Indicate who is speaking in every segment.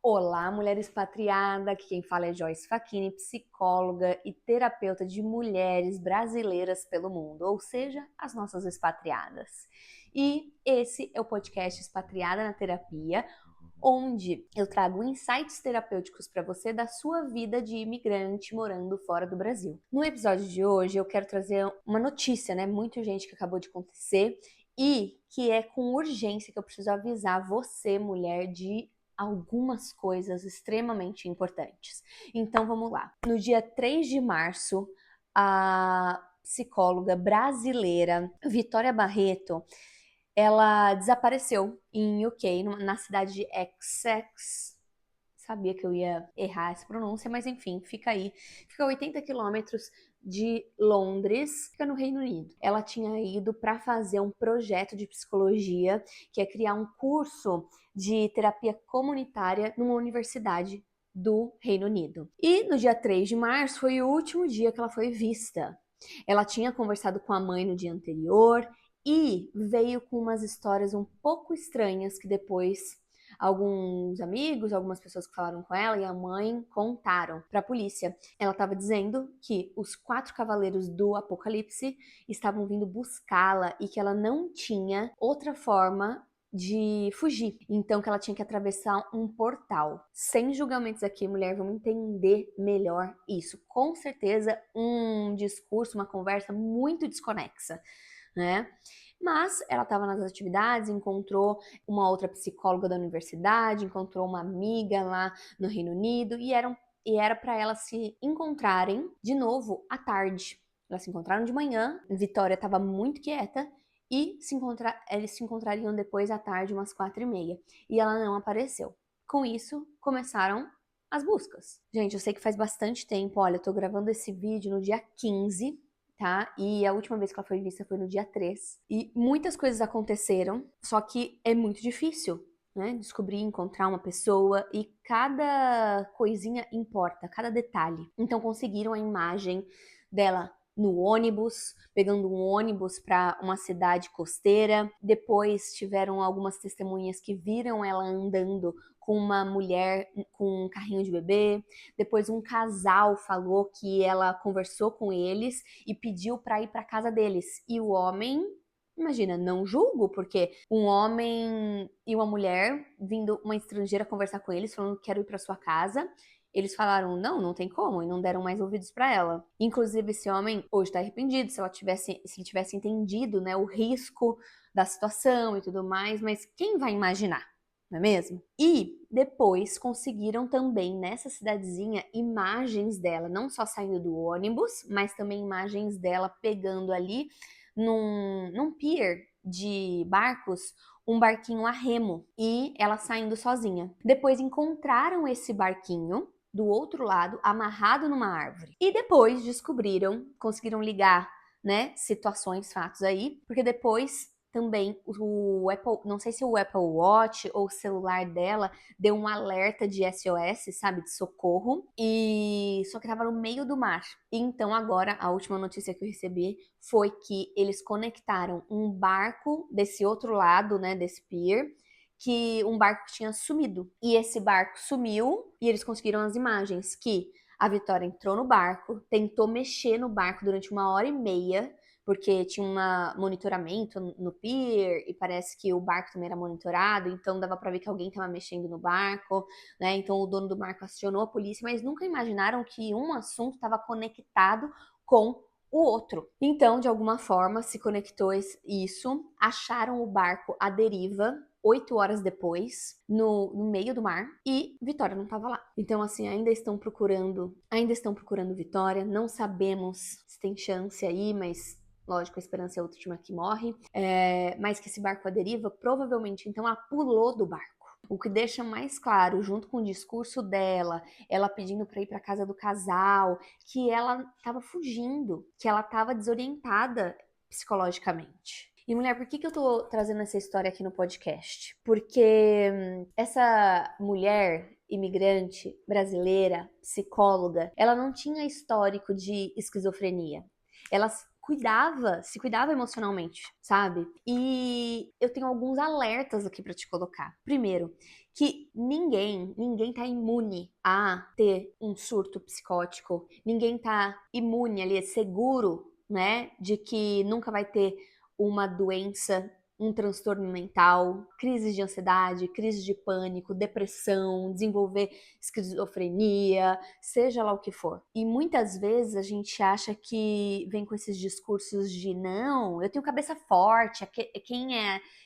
Speaker 1: Olá, mulher expatriada, aqui quem fala é Joyce Facchini, psicóloga e terapeuta de mulheres brasileiras pelo mundo, ou seja, as nossas expatriadas. E esse é o podcast Expatriada na Terapia, onde eu trago insights terapêuticos para você da sua vida de imigrante morando fora do Brasil. No episódio de hoje eu quero trazer uma notícia, muito urgente que acabou de acontecer e que é com urgência que eu preciso avisar você, mulher, de algumas coisas extremamente importantes. Então vamos lá. No dia 3 de março, a psicóloga brasileira Vitória Barreto, ela desapareceu em UK, na cidade de Essex. Sabia que eu ia errar essa pronúncia, mas enfim, fica aí. Fica a 80 quilômetros de Londres, fica no Reino Unido. Ela tinha ido para fazer um projeto de psicologia, que é criar um curso de terapia comunitária numa universidade do Reino Unido. E no dia 3 de março foi o último dia que ela foi vista. Ela tinha conversado com a mãe no dia anterior e veio com umas histórias um pouco estranhas que depois alguns amigos, algumas pessoas que falaram com ela e a mãe contaram para a polícia. Ela estava dizendo que os 4 cavaleiros do Apocalipse estavam vindo buscá-la e que ela não tinha outra forma de fugir. Então que ela tinha que atravessar um portal. Sem julgamentos aqui, mulher, vamos entender melhor isso. Com certeza um discurso, uma conversa muito desconexa, né? Mas ela estava nas atividades, encontrou uma outra psicóloga da universidade, encontrou uma amiga lá no Reino Unido e era para elas se encontrarem de novo à tarde. Elas se encontraram de manhã, Vitória estava muito quieta e eles se encontrariam depois à tarde, umas 4h30. E ela não apareceu. Com isso, começaram as buscas. Gente, eu sei que faz bastante tempo, olha, eu tô gravando esse vídeo no dia 15, tá? E a última vez que ela foi vista foi no dia 3. E muitas coisas aconteceram, só que é muito difícil, né? Descobrir, encontrar uma pessoa e cada coisinha importa, cada detalhe. Então conseguiram a imagem dela no ônibus, pegando um ônibus para uma cidade costeira. Depois tiveram algumas testemunhas que viram ela andando com uma mulher com um carrinho de bebê. Depois um casal falou que ela conversou com eles e pediu para ir para casa deles. E o homem, imagina, não julgo, porque um homem e uma mulher vindo uma estrangeira conversar com eles, falando que quero ir para sua casa. Eles falaram, não, não tem como, e não deram mais ouvidos para ela. Inclusive, esse homem hoje está arrependido, se ele tivesse entendido, né, o risco da situação e tudo mais, mas quem vai imaginar? Não é mesmo? E depois conseguiram também nessa cidadezinha imagens dela, não só saindo do ônibus, mas também imagens dela pegando ali num pier de barcos, um barquinho a remo e ela saindo sozinha. Depois encontraram esse barquinho do outro lado, amarrado numa árvore. E depois conseguiram ligar, né, situações, fatos aí, porque depois também o Apple, não sei se o Apple Watch ou o celular dela deu um alerta de SOS, sabe, de socorro, e só que tava no meio do mar. E então agora a última notícia que eu recebi foi que eles conectaram um barco desse outro lado, né, desse pier, que um barco tinha sumido. E esse barco sumiu e eles conseguiram as imagens que a Vitória entrou no barco, tentou mexer no barco durante 1h30, porque tinha um monitoramento no pier e parece que o barco também era monitorado, então dava para ver que alguém estava mexendo no barco, né? Então o dono do barco acionou a polícia, mas nunca imaginaram que um assunto estava conectado com o outro. Então, de alguma forma, se conectou isso, acharam o barco à deriva 8 horas depois, no meio do mar, e Vitória não estava lá. Então, assim, ainda estão procurando Vitória, não sabemos se tem chance aí, mas lógico, a esperança é a última que morre, mas que esse barco à deriva, provavelmente, então, ela pulou do barco. O que deixa mais claro, junto com o discurso dela, ela pedindo para ir para casa do casal, que ela estava fugindo, que ela estava desorientada psicologicamente. E mulher, por que eu tô trazendo essa história aqui no podcast? Porque essa mulher imigrante brasileira, psicóloga, ela não tinha histórico de esquizofrenia. Ela se cuidava emocionalmente, sabe? E eu tenho alguns alertas aqui pra te colocar. Primeiro, que ninguém tá imune a ter um surto psicótico, ninguém tá imune ali, é seguro, né, de que nunca vai ter uma doença, um transtorno mental, crises de ansiedade, crises de pânico, depressão, desenvolver esquizofrenia, seja lá o que for. E muitas vezes a gente acha que vem com esses discursos de não, eu tenho cabeça forte,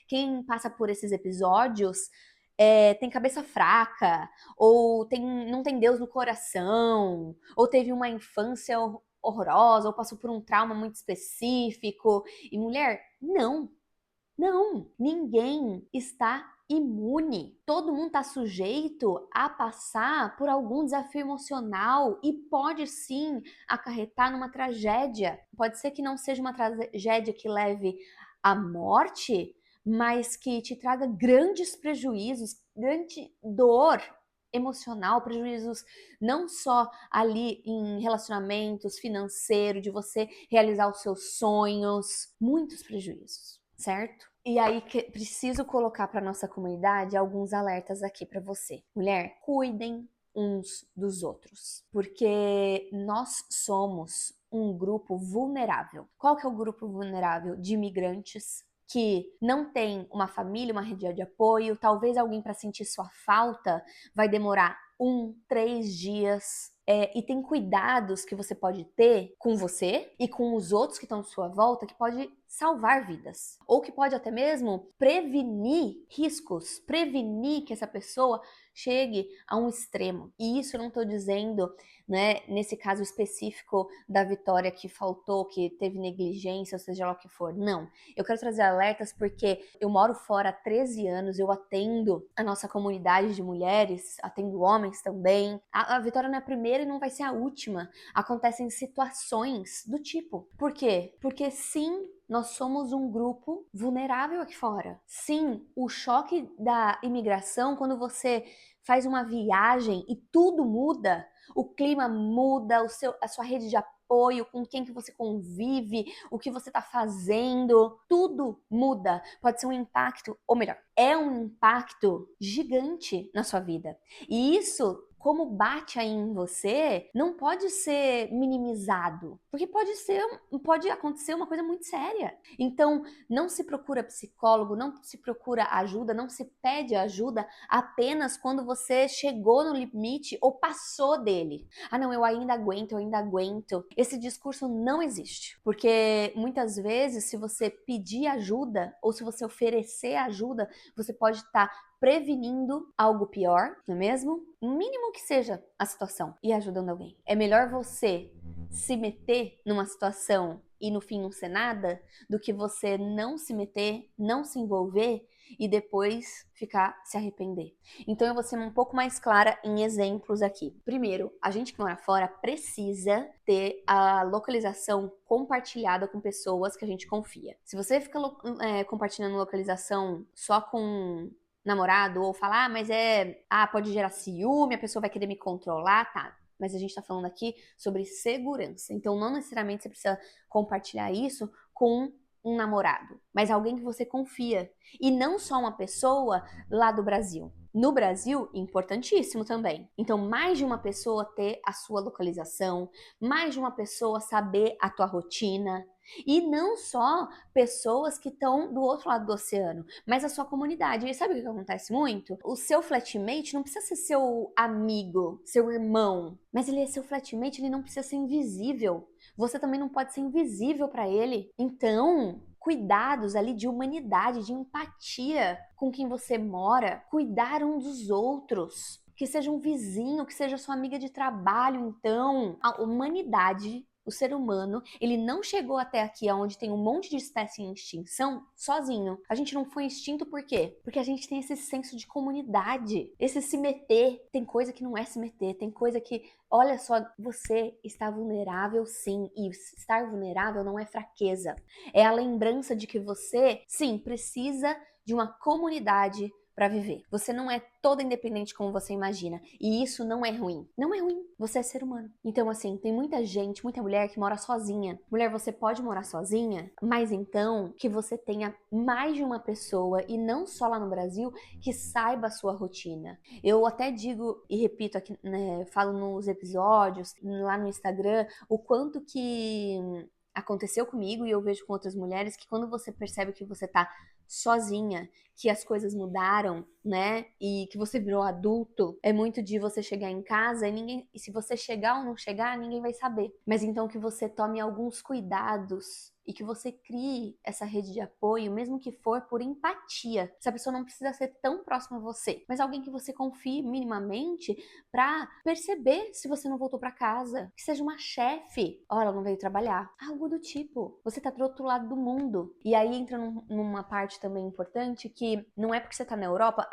Speaker 1: quem passa por esses episódios tem cabeça fraca, ou não tem Deus no coração, ou teve uma infância horrorosa, ou passou por um trauma muito específico. E mulher, não, ninguém está imune. Todo mundo está sujeito a passar por algum desafio emocional e pode sim acarretar numa tragédia. Pode ser que não seja uma tragédia que leve à morte, mas que te traga grandes prejuízos, grande dor emocional, prejuízos não só ali em relacionamentos, financeiro, de você realizar os seus sonhos, muitos prejuízos, certo? E aí preciso colocar para nossa comunidade alguns alertas aqui para você. Mulher, cuidem uns dos outros, porque nós somos um grupo vulnerável. Qual que é o grupo vulnerável? De imigrantes que não tem uma família, uma rede de apoio, talvez alguém para sentir sua falta vai demorar 3 dias. E tem cuidados que você pode ter com você e com os outros que estão à sua volta que pode salvar vidas. Ou que pode até mesmo prevenir riscos, prevenir que essa pessoa chegue a um extremo. E isso eu não estou dizendo, né, nesse caso específico da Vitória que faltou, que teve negligência, ou seja lá o que for. Não. Eu quero trazer alertas porque eu moro fora há 13 anos, eu atendo a nossa comunidade de mulheres, atendo homens também. A Vitória não é a primeira e não vai ser a última. Acontecem situações do tipo. Por quê? Porque sim, nós somos um grupo vulnerável aqui fora. Sim, o choque da imigração, quando você faz uma viagem e tudo muda, o clima muda, a sua rede de apoio, com quem que você convive, o que você está fazendo, tudo muda. Pode ser um impacto, ou melhor, é um impacto gigante na sua vida. E isso, como bate aí em você, não pode ser minimizado, porque pode acontecer uma coisa muito séria. Então, não se procura psicólogo, não se procura ajuda, não se pede ajuda apenas quando você chegou no limite ou passou dele. Ah, não, eu ainda aguento, eu ainda aguento. Esse discurso não existe, porque muitas vezes, se você pedir ajuda ou se você oferecer ajuda, você pode estar prevenindo algo pior, não é mesmo? O mínimo que seja a situação e ajudando alguém. É melhor você se meter numa situação e no fim não ser nada, do que você não se meter, não se envolver e depois se arrepender. Então eu vou ser um pouco mais clara em exemplos aqui. Primeiro, a gente que mora fora precisa ter a localização compartilhada com pessoas que a gente confia. Se você fica compartilhando localização só com namorado ou falar, pode gerar ciúme, a pessoa vai querer me controlar, tá? Mas a gente tá falando aqui sobre segurança. Então, não necessariamente você precisa compartilhar isso com um namorado, mas alguém que você confia. E não só uma pessoa lá do Brasil. No Brasil, importantíssimo também. Então, mais de uma pessoa ter a sua localização, mais de uma pessoa saber a tua rotina. E não só pessoas que estão do outro lado do oceano, mas a sua comunidade. E sabe o que acontece muito? O seu flatmate não precisa ser seu amigo, seu irmão, mas ele é seu flatmate, ele não precisa ser invisível. Você também não pode ser invisível para ele. Então, cuidados ali de humanidade, de empatia com quem você mora, cuidar um dos outros. Que seja um vizinho, que seja sua amiga de trabalho, então. A humanidade, o ser humano, ele não chegou até aqui onde tem um monte de espécie em extinção sozinho. A gente não foi extinto por quê? Porque a gente tem esse senso de comunidade, esse se meter. Tem coisa que não é se meter, tem coisa que, olha só, você está vulnerável sim, e estar vulnerável não é fraqueza. É a lembrança de que você, sim, precisa de uma comunidade pra viver. Você não é toda independente como você imagina. E isso não é ruim. Não é ruim. Você é ser humano. Então, assim, tem muita gente, muita mulher que mora sozinha. Mulher, você pode morar sozinha, mas então que você tenha mais de uma pessoa, e não só lá no Brasil, que saiba a sua rotina. Eu até digo e repito aqui, né, falo nos episódios, lá no Instagram, o quanto que aconteceu comigo e eu vejo com outras mulheres que quando você percebe que você tá sozinha, que as coisas mudaram, né? E que você virou adulto, é muito de você chegar em casa e ninguém, e se você chegar ou não chegar, ninguém vai saber. Mas então que você tome alguns cuidados e que você crie essa rede de apoio, mesmo que for por empatia. Essa pessoa não precisa ser tão próxima a você, mas alguém que você confie minimamente pra perceber se você não voltou pra casa. Que seja uma chefe. Ó, ela não veio trabalhar. Algo do tipo. Você tá do outro lado do mundo. E aí entra numa parte também importante que não é porque você tá na Europa,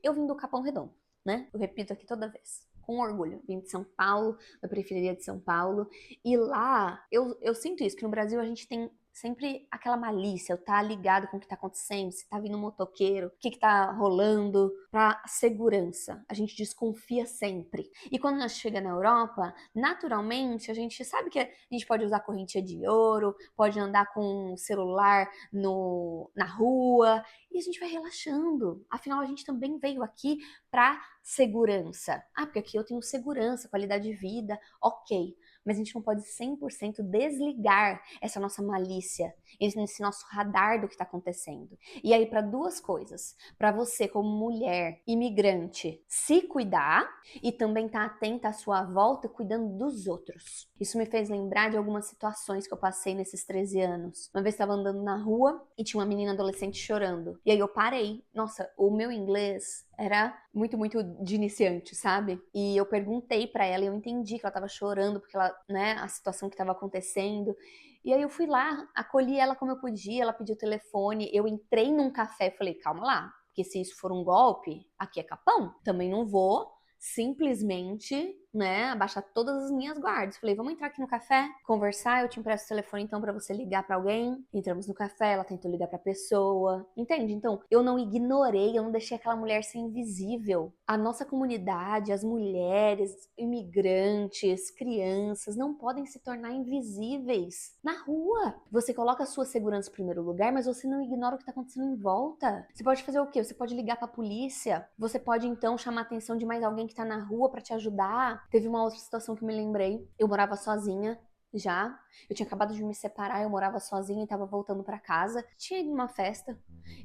Speaker 1: eu vim do Capão Redondo, né? Eu repito aqui toda vez. Com orgulho. Vim de São Paulo, da periferia de São Paulo. E lá, eu sinto isso, que no Brasil a gente tem sempre aquela malícia, eu tá ligado com o que tá acontecendo, se tá vindo um motoqueiro, o que tá rolando, pra segurança. A gente desconfia sempre. E quando nós chega na Europa, naturalmente, a gente sabe que a gente pode usar correntinha de ouro, pode andar com o celular na rua, e a gente vai relaxando. Afinal, a gente também veio aqui pra segurança. Ah, porque aqui eu tenho segurança, qualidade de vida, ok. Mas a gente não pode 100% desligar essa nossa malícia, esse nosso radar do que está acontecendo. E aí, para duas coisas. Para você, como mulher imigrante, se cuidar e também estar atenta à sua volta, cuidando dos outros. Isso me fez lembrar de algumas situações que eu passei nesses 13 anos. Uma vez estava andando na rua e tinha uma menina adolescente chorando. E aí eu parei. Nossa, o meu inglês era muito, muito de iniciante, sabe? E eu perguntei pra ela e eu entendi que ela tava chorando porque ela, né, a situação que tava acontecendo. E aí eu fui lá, acolhi ela como eu podia, ela pediu o telefone, eu entrei num café e falei, calma lá, porque se isso for um golpe, aqui é Capão. Também não vou simplesmente, né, abaixar todas as minhas guardas. Falei, vamos entrar aqui no café, conversar, eu te empresto o telefone então pra você ligar pra alguém. Entramos no café, ela tentou ligar pra pessoa, entende? Então, eu não ignorei, eu não deixei aquela mulher ser invisível. A nossa comunidade, as mulheres, imigrantes, crianças, não podem se tornar invisíveis na rua. Você coloca a sua segurança em primeiro lugar, mas você não ignora o que tá acontecendo em volta. Você pode fazer o quê? Você pode ligar pra polícia, você pode então chamar a atenção de mais alguém que tá na rua pra te ajudar. Teve uma outra situação que eu me lembrei. Eu morava sozinha já. Eu tinha acabado de me separar, eu morava sozinha e tava voltando pra casa. Tinha ido numa festa.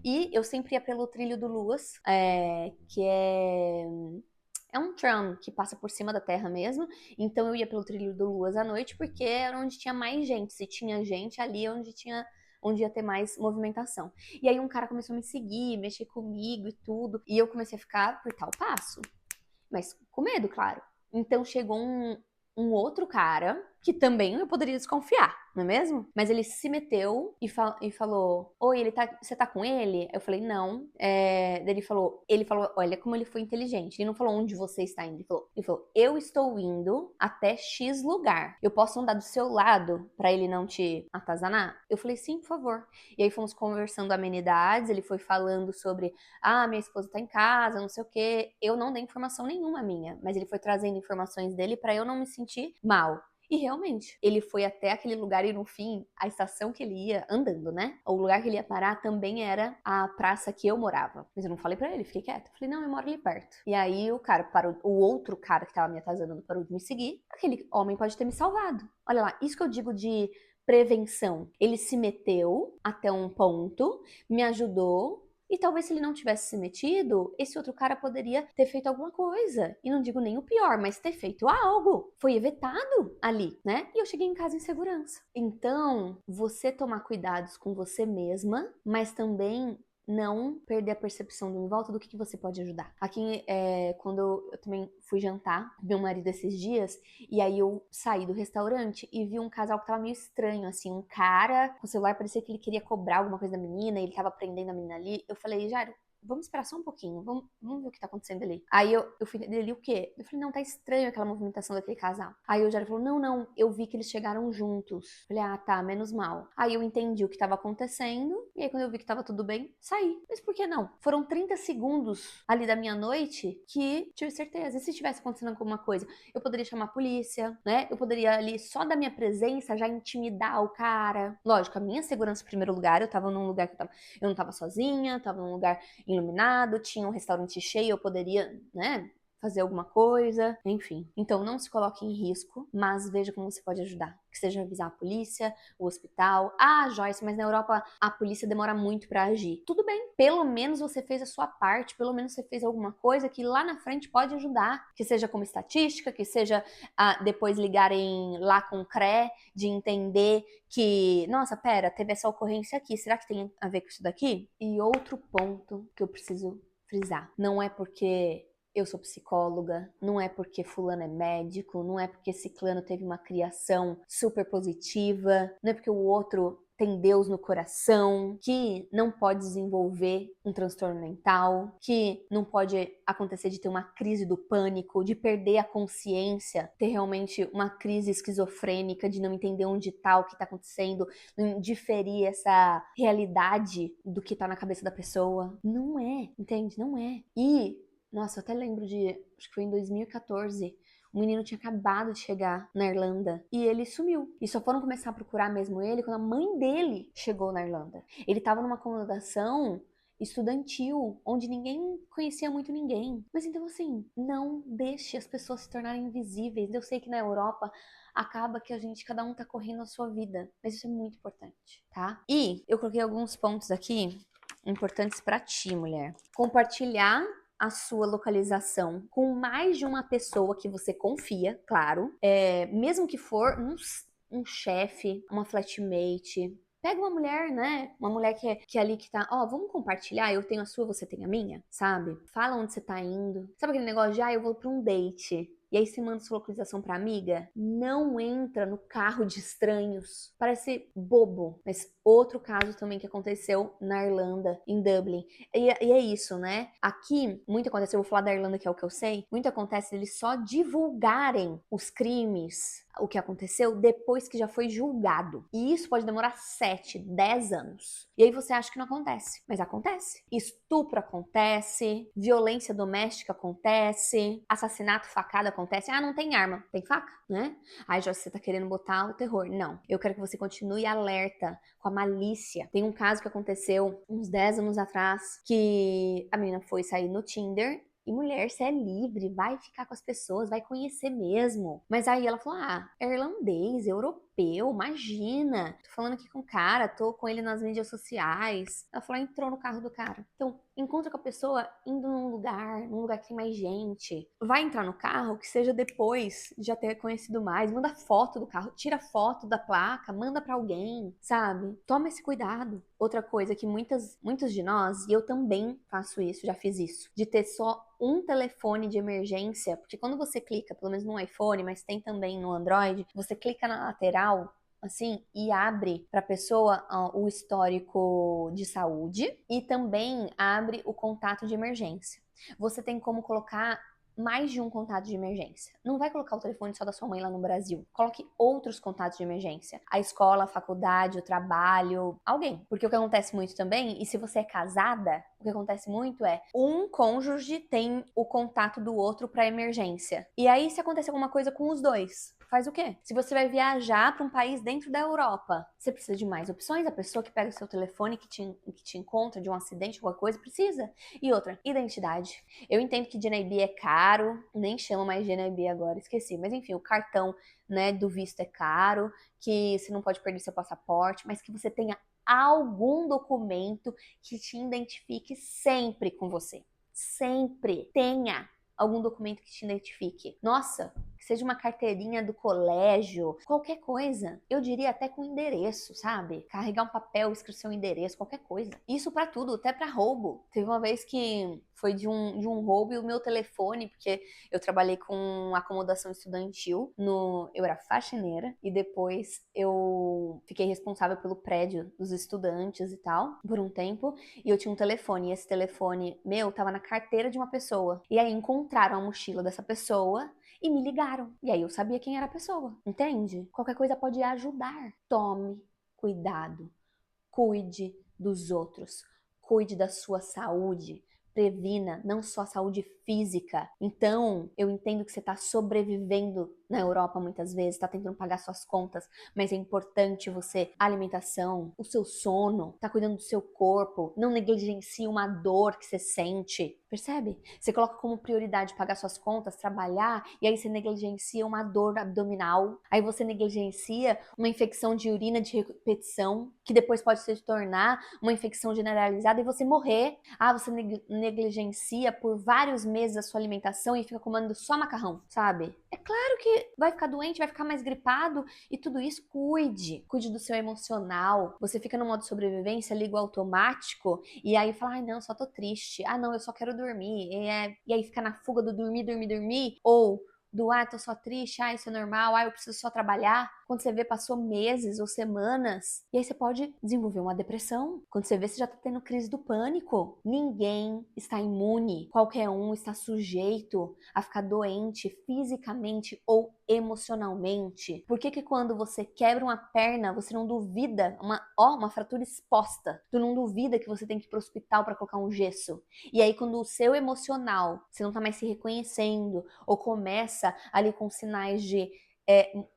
Speaker 1: E eu sempre ia pelo Trilho do Luas, que é um tram que passa por cima da terra mesmo. Então eu ia pelo Trilho do Luas à noite porque era onde tinha mais gente. Se tinha gente ali, onde ia ter mais movimentação. E aí um cara começou a me seguir, mexer comigo e tudo. E eu comecei a ficar por tal passo. Mas com medo, claro. Então chegou um outro cara que também eu poderia desconfiar, não é mesmo? Mas ele se meteu e falou: Oi, você tá com ele? Eu falei: Não. Daí ele falou: Olha como ele foi inteligente. Ele não falou onde você está indo. Ele falou: Eu estou indo até X lugar. Eu posso andar do seu lado pra ele não te atazanar? Eu falei: Sim, por favor. E aí fomos conversando amenidades. Ele foi falando sobre: Ah, minha esposa tá em casa, não sei o quê. Eu não dei informação nenhuma minha, mas ele foi trazendo informações dele pra eu não me sentir mal. E realmente, ele foi até aquele lugar e no fim, a estação que ele ia, andando, né? O lugar que ele ia parar também era a praça que eu morava. Mas eu não falei pra ele, fiquei quieta. Falei, não, eu moro ali perto. E aí o cara parou, o outro cara que tava me atazanando parou de me seguir. Aquele homem pode ter me salvado. Olha lá, isso que eu digo de prevenção. Ele se meteu até um ponto, me ajudou. E talvez se ele não tivesse se metido, esse outro cara poderia ter feito alguma coisa. E não digo nem o pior, mas ter feito algo. Foi evitado ali, né? E eu cheguei em casa em segurança. Então, você tomar cuidados com você mesma, mas também não perder a percepção do em volta do que você pode ajudar. Aqui, quando eu também fui jantar com meu marido esses dias, e aí eu saí do restaurante e vi um casal que tava meio estranho, assim, um cara com o celular, parecia que ele queria cobrar alguma coisa da menina, ele tava prendendo a menina ali. Eu falei, Jairo, vamos esperar só um pouquinho, vamos ver o que tá acontecendo ali. Aí eu fui dele, o quê? Eu falei, não, tá estranho aquela movimentação daquele casal. Aí o Jairo falou, não, eu vi que eles chegaram juntos. Eu falei, ah, tá, menos mal. Aí eu entendi o que tava acontecendo E aí, quando eu vi que tava tudo bem, saí. Mas por que não? Foram 30 segundos ali da minha noite que tive certeza. E se tivesse acontecendo alguma coisa, eu poderia chamar a polícia, né? Eu poderia ali, só da minha presença, já intimidar o cara. Lógico, a minha segurança em primeiro lugar, eu tava num lugar que eu não tava sozinha, tava num lugar iluminado, tinha um restaurante cheio, eu poderia, né, fazer alguma coisa, enfim. Então não se coloque em risco, mas veja como você pode ajudar. Que seja avisar a polícia, o hospital. Ah, Joyce, mas na Europa a polícia demora muito pra agir. Tudo bem, pelo menos você fez a sua parte, pelo menos você fez alguma coisa que lá na frente pode ajudar. Que seja como estatística, que seja depois ligarem lá com o CRE, de entender que, nossa, pera, teve essa ocorrência aqui, será que tem a ver com isso daqui? E outro ponto que eu preciso frisar, não é porque eu sou psicóloga, não é porque fulano é médico, não é porque ciclano teve uma criação super positiva, não é porque o outro tem Deus no coração, que não pode desenvolver um transtorno mental, que não pode acontecer de ter uma crise do pânico, de perder a consciência, ter realmente uma crise esquizofrênica, de não entender onde tá, o que tá acontecendo, não diferir essa realidade do que tá na cabeça da pessoa. Não é, entende? Não é. E nossa, eu até lembro de, acho que foi em 2014, o menino tinha acabado de chegar na Irlanda e ele sumiu. E só foram começar a procurar mesmo ele quando a mãe dele chegou na Irlanda. Ele tava numa acomodação estudantil, onde ninguém conhecia muito ninguém. Mas então assim, não deixe as pessoas se tornarem invisíveis. Eu sei que na Europa acaba que cada um tá correndo a sua vida, mas isso é muito importante, tá? E eu coloquei alguns pontos aqui importantes pra ti, mulher. Compartilhar a sua localização com mais de uma pessoa que você confia, claro. Mesmo que for um chefe, uma flatmate. Pega uma mulher, né? Uma mulher que é ali que tá, ó, vamos compartilhar, eu tenho a sua, você tem a minha, sabe? Fala onde você tá indo. Sabe aquele negócio de, eu vou pra um date. E aí você manda sua localização pra amiga? Não entra no carro de estranhos. Parece bobo, mas outro caso também que aconteceu na Irlanda, em Dublin. E é isso, né? Aqui, muito acontece, eu vou falar da Irlanda, que é o que eu sei, muito acontece eles só divulgarem os crimes, o que aconteceu, depois que já foi julgado. E isso pode demorar 7, 10 anos. E aí você acha que não acontece, mas acontece. Estupro acontece, violência doméstica acontece, assassinato, facada acontece. Ah, não tem arma, tem faca, né? Aí já você tá querendo botar o terror. Não, eu quero que você continue alerta, com a malícia. Tem um caso que aconteceu uns 10 anos atrás, que a menina foi sair no Tinder. E mulher, você é livre, vai ficar com as pessoas, vai conhecer mesmo. Mas aí ela falou: é irlandês, europeu, imagina. Tô falando aqui com o cara, tô com ele nas mídias sociais. Ela falou: entrou no carro do cara. Então, encontra com a pessoa indo num lugar que tem mais gente. Vai entrar no carro, que seja depois de já ter conhecido mais. Manda foto do carro, tira foto da placa, manda pra alguém, sabe? Toma esse cuidado. Outra coisa que muitos de nós, e eu também faço isso, já fiz isso, de ter só um telefone de emergência, porque quando você clica, pelo menos no iPhone, mas tem também no Android, você clica na lateral assim, e abre para a pessoa o histórico de saúde e também abre o contato de emergência. Você tem como colocar mais de um contato de emergência. Não vai colocar o telefone só da sua mãe lá no Brasil. Coloque outros contatos de emergência. A escola, a faculdade, o trabalho, alguém. Porque o que acontece muito também, e se você é casada, o que acontece muito é um cônjuge tem o contato do outro para emergência. E aí, se acontecer alguma coisa com os dois, faz o quê? Se você vai viajar para um país dentro da Europa, você precisa de mais opções. A pessoa que pega o seu telefone, que te encontra de um acidente, alguma coisa, precisa. E outra, identidade. Eu entendo que DNB é caro, nem chama mais DNB agora, esqueci. Mas enfim, o cartão, né, do visto é caro, que você não pode perder seu passaporte, mas que você tenha algum documento que te identifique sempre com você. Sempre tenha algum documento que te identifique. Nossa, que seja uma carteirinha do colégio, qualquer coisa. Eu diria até com endereço, sabe? Carregar um papel, escrever seu endereço, qualquer coisa. Isso pra tudo, até pra roubo. Teve uma vez que foi de um roubo e o meu telefone, porque eu trabalhei com acomodação estudantil, eu era faxineira e depois eu fiquei responsável pelo prédio dos estudantes e tal, por um tempo, e eu tinha um telefone, e esse telefone meu tava na carteira de uma pessoa. E aí encontraram a mochila dessa pessoa e me ligaram. E aí eu sabia quem era a pessoa, entende? Qualquer coisa pode ajudar. Tome cuidado. Cuide dos outros, cuide da sua saúde, previna não só a saúde física. Então, eu entendo que você está sobrevivendo na Europa muitas vezes, está tentando pagar suas contas, mas é importante você, a alimentação, o seu sono, tá cuidando do seu corpo, não negligencie uma dor que você sente, percebe? Você coloca como prioridade pagar suas contas, trabalhar, e aí você negligencia uma dor abdominal, aí você negligencia uma infecção de urina de repetição, que depois pode se tornar uma infecção generalizada e você morrer. Ah, você negligencia por vários meses a sua alimentação e fica comendo só macarrão, sabe? É claro que vai ficar doente, vai ficar mais gripado e tudo isso, cuide do seu emocional. Você fica no modo sobrevivência, liga o automático e aí fala, ai não, só tô triste, ah não, eu só quero dormir, e aí fica na fuga do dormir, ou do tô só triste, isso é normal, eu preciso só trabalhar. Quando você vê, passou meses ou semanas, e aí você pode desenvolver uma depressão. Quando você vê, você já tá tendo crise do pânico. Ninguém está imune, qualquer um está sujeito a ficar doente fisicamente ou emocionalmente. Por que que quando você quebra uma perna, você não duvida, uma fratura exposta, tu não duvida que você tem que ir pro hospital para colocar um gesso? E aí quando o seu emocional, você não tá mais se reconhecendo, ou começa ali com sinais de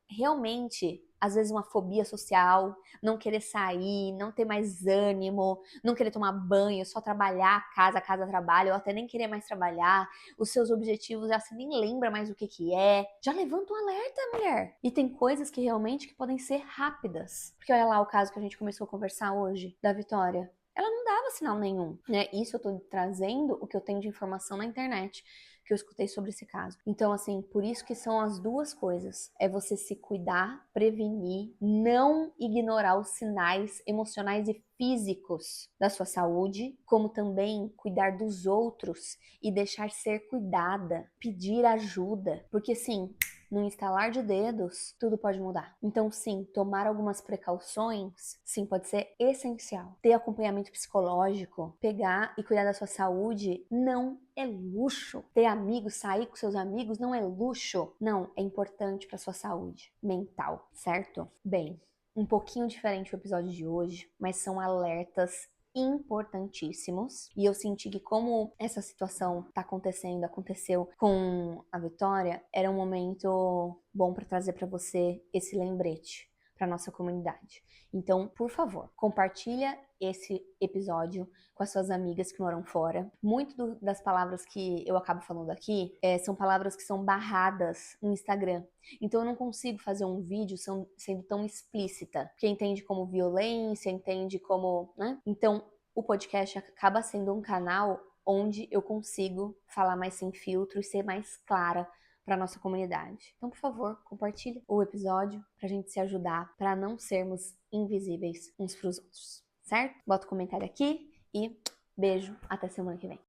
Speaker 1: realmente, às vezes, uma fobia social, não querer sair, não ter mais ânimo, não querer tomar banho, só trabalhar, casa, trabalho, ou até nem querer mais trabalhar, os seus objetivos já você nem lembra mais o que que é. Já levanta um alerta, mulher. E tem coisas que realmente que podem ser rápidas. Porque olha lá o caso que a gente começou a conversar hoje, da Vitória. Ela não dava sinal nenhum, né? Isso eu tô trazendo o que eu tenho de informação na internet, que eu escutei sobre esse caso. Então, assim, por isso que são as duas coisas. É você se cuidar, prevenir, não ignorar os sinais emocionais e físicos da sua saúde, como também cuidar dos outros e deixar ser cuidada, pedir ajuda, porque sim, no instalar de dedos, tudo pode mudar. Então, sim, tomar algumas precauções, sim, pode ser essencial. Ter acompanhamento psicológico, pegar e cuidar da sua saúde, não é luxo. Ter amigos, sair com seus amigos, não é luxo. Não, é importante para sua saúde mental, certo? Bem, um pouquinho diferente o episódio de hoje, mas são alertas importantíssimos. E eu senti que como essa situação aconteceu com a Vitória, era um momento bom para trazer para você esse lembrete para nossa comunidade. Então, por favor, compartilha esse episódio com as suas amigas que moram fora. Muito das palavras que eu acabo falando aqui são palavras que são barradas no Instagram. Então eu não consigo fazer um vídeo sendo tão explícita, porque entende como violência, entende como, né? Então o podcast acaba sendo um canal onde eu consigo falar mais sem filtro e ser mais clara para nossa comunidade. Então, por favor, compartilhe o episódio para a gente se ajudar, para não sermos invisíveis uns para os outros, certo? Bota o comentário aqui e beijo, até semana que vem.